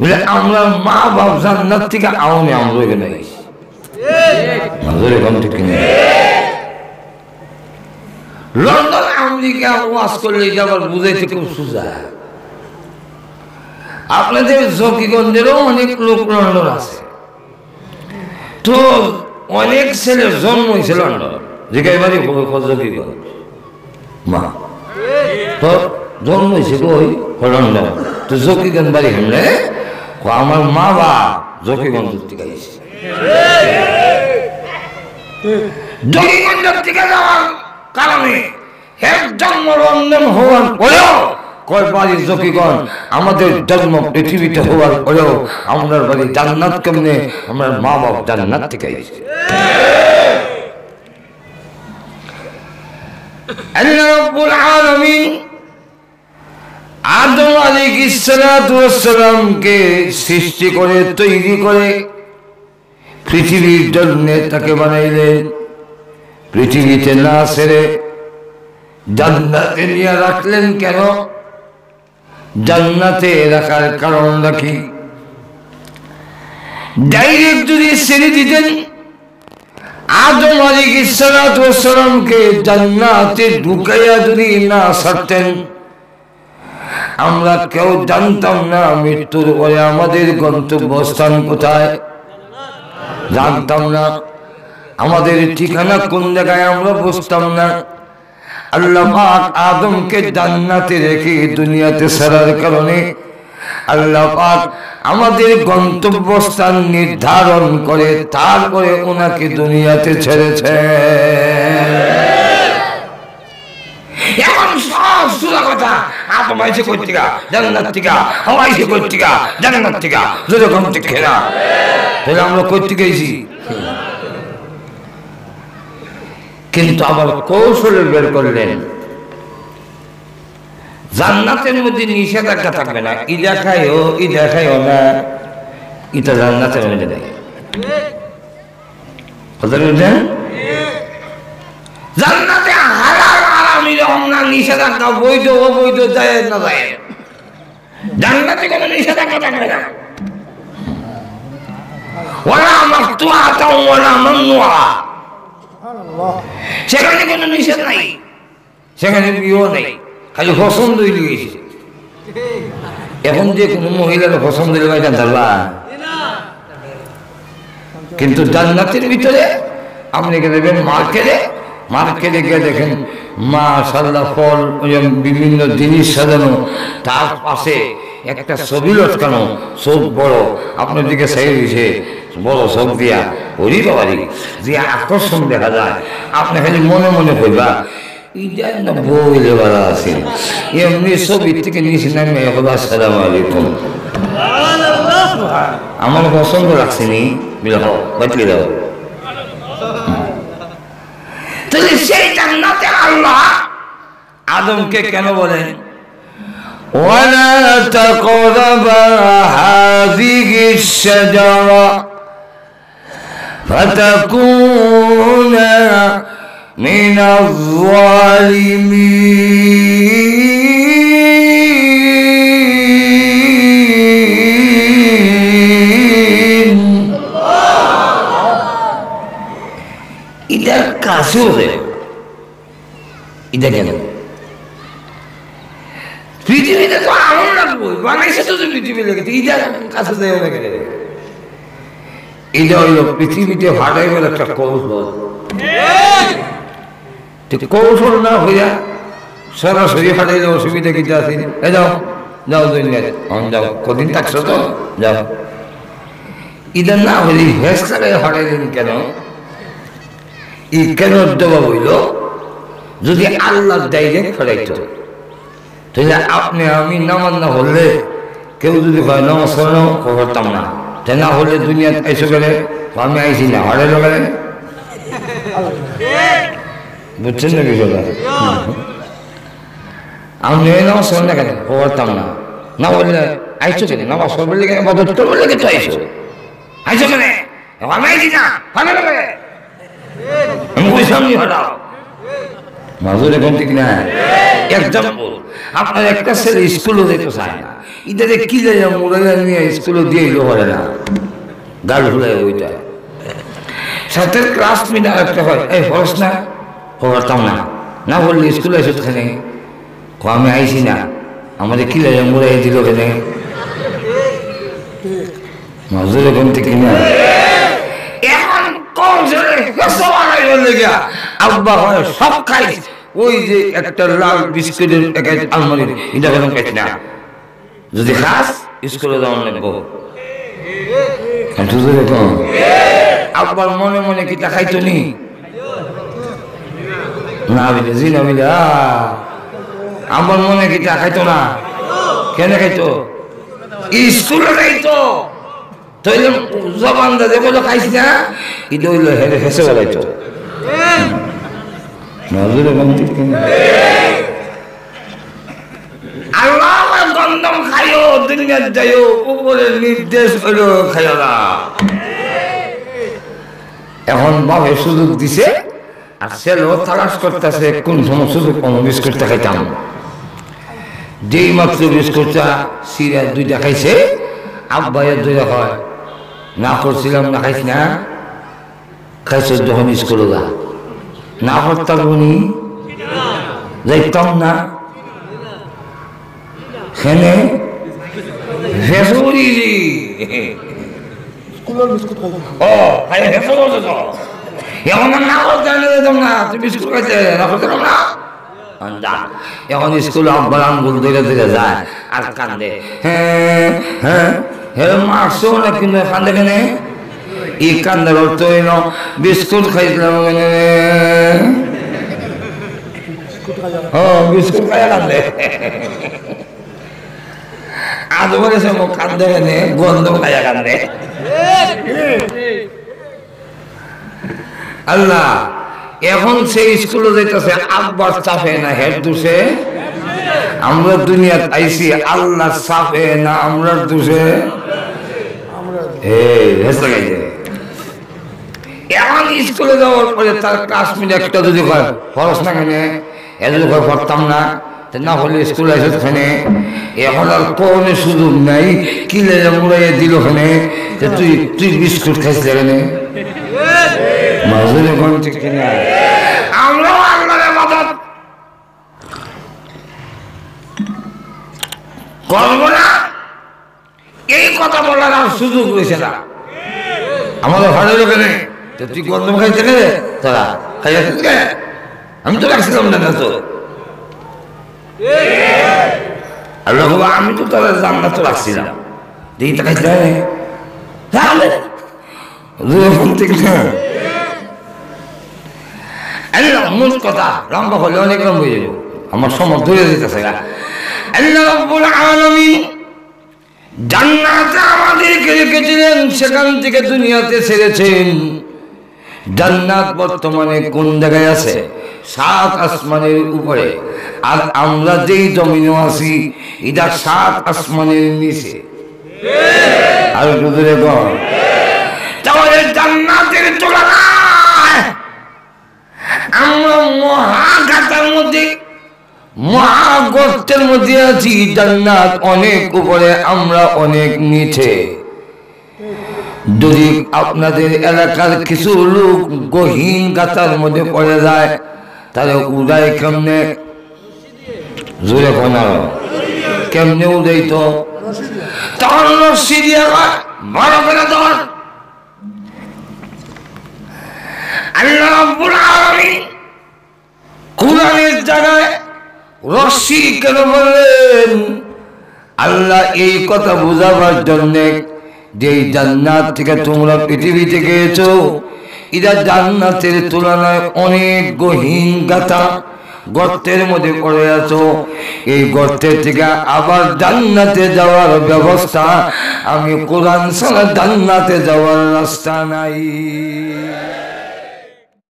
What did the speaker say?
বলে আমরা মা বাপ জান্নাত থেকে আওয়ামী আমরা এখানে গেছি লন্ডন আমেরিকা ওয়াজ করলে যাবার বুঝাইতে খুব সোজা। আপনাদের জকিগঞ্জেরও অনেক লোক লন্ডন আছে, তো অনেক ছেলের জন্ম হয়েছে লন্ডন, যেখানে বাড়ি জকিগঞ্জ মা তো জন্ম হয়েছে ওই লন্ডন, তো জকিগঞ্জ বাড়ি হলে আমার মা বাপ জকিগঞ্জ থেকে গেছে। জকিগঞ্জ থেকে যাওয়ার কারণে জন্ম লন্ডন হওয়ার পরেও কয় বাড়ি জকিগঞ্জ, আমাদের জন্ম পৃথিবীতে হওয়ার পরেও আমাদের বাড়ি জান্নাত কেমনে, আমার মা বাপ জান্নাত থেকে গেছে। আল্লাহ রাব্বুল আলামিন আদম আলাইহিস সালাতু ওয়াস সালামকে সৃষ্টি করে তৈরি করে পৃথিবীর জন্য তাকে বানাইলেন। পৃথিবীতে না ছেড়ে জান্নাতে নিয়ে রাখলেন কেন? জান্নাতে রাখার কারণ রাখি, ডাইরেক্ট যদি ছেড়ে দিতেন আদম আলাইহিস সালাতু ওয়াস সালামকে জান্নাতে ঢুকাইয়া যদি না ছাড়তেন, আমরা কেউ জানতাম না মৃত্যুর পরে আমাদের গন্তব্যস্থান কোথায়, জানতাম না আমাদের ঠিকানা কোন জায়গায়, আমরা বুঝতাম না। আল্লাহ পাক আদমকে জান্নাতে রেখে দুনিয়াতে ছাড়ার কারণে আল্লাহ পাক আমাদের গন্তব্যস্থান নির্ধারণ করে তারপরে ওনাকে দুনিয়াতে ছেড়েছে। এখন সব সুরা কথা, আদম আইছে কই থেকে? জান্নাত থেকে। হাওয়া আইছে কই থেকে? জান্নাত থেকে। যদি কোন থেকে না, তাহলে আমরা কই থেকে আইছি? কিন্তু আবার কৌশলে বের করলেন, জান্নাতের মধ্যে নিষেধাজ্ঞা থাকবে না, ইদা খাইও না, এটা জান্নাতের মধ্যে নেই। জান্নাতে হালাল হারাম এরকম না, নিষেধাজ্ঞা বৈধ অবৈধ যায় না যায়, জান্নাতে কোনো নিষেধাজ্ঞা থাকবে না। ওয়ালা মাকতুআতা ওয়ালা মামনুআ, সেখানে কোনো নিষেধ নাই, সেখানে বিয়েও নেই, খালি পছন্দ হইলে গেছে। এখন যে কোনো মহিলার পছন্দ হইলে ভাই জানতারবা, কিন্তু জান্নাতের ভিতরে আপনি দেখবেন মার্কেটে গিয়ে দেখেন মাশাআল্লাহ ফল বিভিন্ন জিনিস সাজানো, তার পাশে একটা ছবি লটকানো, চোখ বড়, আপনার দিকে চাই দিয়েছে বড় চোখ দিয়া, ওরি বাবারি যে আকর্ষণ দেখা যায়, আপনি খালি মনে মনে কইবা বইলে ভালো আছে, এমনি ছবির থেকে নিচে নামে আসসালামু আলাইকুম, আমার পছন্দ লাগছে নি বাতিয়ে দাও। তাহলে সেই জান্নাতে আল্লাহ আদমকে কেন বলেন ওয়ালা তাকরাবা হাযিহিশ শাজারা ফাতাকুনা মিনাজ যালিমিন। এটার কাছেও দেয়, এটা কেন? পৃথিবীতে তো আগুন লাগবো, বানাইছে তো পৃথিবী লেগেছে, এটা কাছে দেয় না কেন? এটা হইল পৃথিবীতে ফাটাইবার একটা কৌশল। কৌশল না হইয়া সরাসরি ফাটাইলে অসুবিধা কিছু আছে? যাও যাও দুনিয়াতে যাও, কদিন থাকছো তো যাও। এটা না হইলে হেসটাকে ফাটাইলেন কেন? এই কেন জবাব হইল, যদি আল্লাহ ডাইরেক্ট ফাটাইতো তাহলে আপনি আমি নামাজ না হলে কেউ যদি হয় নামাজ পড়ানো করতাম না, তাই না হলে দুনিয়া এসে গেলে আমি আইসি না হারে গেলে, বুঝছেন না বিষয়টা? আমি নামাজ পড়েন না কেন করতাম না, না বললে আইসো কেন? নামাজ পড়বে লেগে বললে তো আইসো, আইসো কেন? আমি আইসি না হারে গেলে আমি ওই সামনে হটাও, মাজুর এখন ঠিক না এক্সাম্পল আপনার একটা ছেলে স্কুলে যেতে চায় না ইদারে কি যায় মোবাইল নিয়ে স্কুলে দিয়ে এলো পারে না গাল ভুলাই ওইটা সাথে ক্লাসমেট আর একটা হয় এই পড়াস না পড়তাম না না বললি স্কুলে এসে ওখানে আমি আইসি না আমাদের কি যায় মোড়াই দিল ওখানে মাজুর এখন ঠিক না এখন কম ছেলে আব্বা হয় সব খাই ওই যে একটা লাল বিস্কুটের প্যাকেট আলমারি এটা কেন খাইছি না যদি খাস স্কুলে যাওয়ার লাগবো আব্বার মনে মনে কি তা খাইতো নি না বিলে জি না বিলে আব্বার মনে কি তা খাইতো না কেন খাইতো স্কুলে খাইতো তাইলে জবান দা যেগুলো খাইছি না এটা হইলো হেসে বেলাইতো আল্লাহ গন্ধম খাইও দুনিয়ার যাইও উপরের নির্দেশ হইলো খাইও না এখন বাবা সুযোগ দিছে আর ছেলেও তালাশ করতেছে কোন সময় সুযোগ বিস্কুটটা খাইতাম যেই মাত্র বিস্কুটটা সিরা দুইটা খাইছে আব্বাইয়ের দুইটা হয় না করছিলাম না খাইছি না খাইছে যখন স্কুলে যা না করতাম উনি যাইতাম না সেনে ভেসুরি ও খাই ভেসু করছো তো এখন না করতে যেতাম না তুই বিস্কুট খাইতে না করতাম না এখন স্কুলে আব্বার আঙ্গুল ধরে ধরে যায় আর কান্দে হ্যাঁ হ্যাঁ হ্যাঁ মারছো না কিন্তু কান্দে কেনে ই কান্দার অর্থ হইল বিস্কুট খাইছিলাম বিস্কুট খাইয়া কান্দে আজ বলেছে মুখ কান্দে কেনে গন্ধ খাইয়া কান্দে আল্লাহ এখন সেই স্কুলে যাইতেছে আব্বার চাপে না হেড দুষে আমরা দুনিয়াত আইসি আল্লাহ চাপে না আমরা দুষে এখন স্কুলে যাওয়ার পরে তার ক্লাসমেট একটা যদি হয় খরচ না খানে এদের ঘর পড়তাম না না হলে স্কুলে এসে ওখানে এখন আর কোনো সুযোগ নাই কিলে মুড়াইয়ে দিল ওখানে তুই তুই বিস্কুট খাইছিস এখানে মাজুর এখন ঠিক কিনা আমরাও আল্লাহর ইবাদত করব না এই কথা বলার আর সুযোগ রয়েছে না আমাদের ভালো লোকে নেই তুই গন্ধম খাইতে রে তারা খাইয়া আমি তো রাখছিলাম না তো আল্লাহ আমি তো তারা জান্নাত রাখছিলাম দেখি তা খাইতে মূল কথা লম্বা হলে অনেক লম্বা হয়ে যাবো আমার সময় ধরে যেতেছে আল্লাহ রাব্বুল আলামিন জান্নাতে আমাদেরকে রেখেছিলেন সেখান থেকে দুনিয়াতে ছেড়েছেন জান্নাত বর্তমানে কোন জায়গায় আছে 7 আসমানের উপরে আর আমরা যেই জমিনে আছি এটা 7 আসমানের নিচে আর দুধরে গণ তাহলে জান্নাতের তুলনায় আমরা মহাগাতার মধ্যে মহাগর্তের মধ্যে আছি জান্নাত অনেক উপরে আমরা অনেক নিচে যদি আপনাদের এলাকার কিছু লোক গহীন গাতার মধ্যে পড়ে যায় তাহলে উদয় কেমনে জোরে কোনার কেমনে উদয় তো তখন রশ্মি দিয়ে বড় করে ধর আল্লাহ রাব্বুল আলামিন কুরআনের জায়গায় রশ্মি কেন বললেন আল্লাহ এই কথা বোঝাবার জন্য যে জান্নাত থেকে তোমরা পৃথিবীতে গিয়েছো এটা জান্নাতের তুলনায় অনেক গহীন গাথা গর্তের মধ্যে পড়ে আছো এই গর্তের থেকে আবার জান্নাতে যাওয়ার ব্যবস্থা আমি কোরআন ছাড়া জান্নাতে যাওয়ার রাস্তা নাই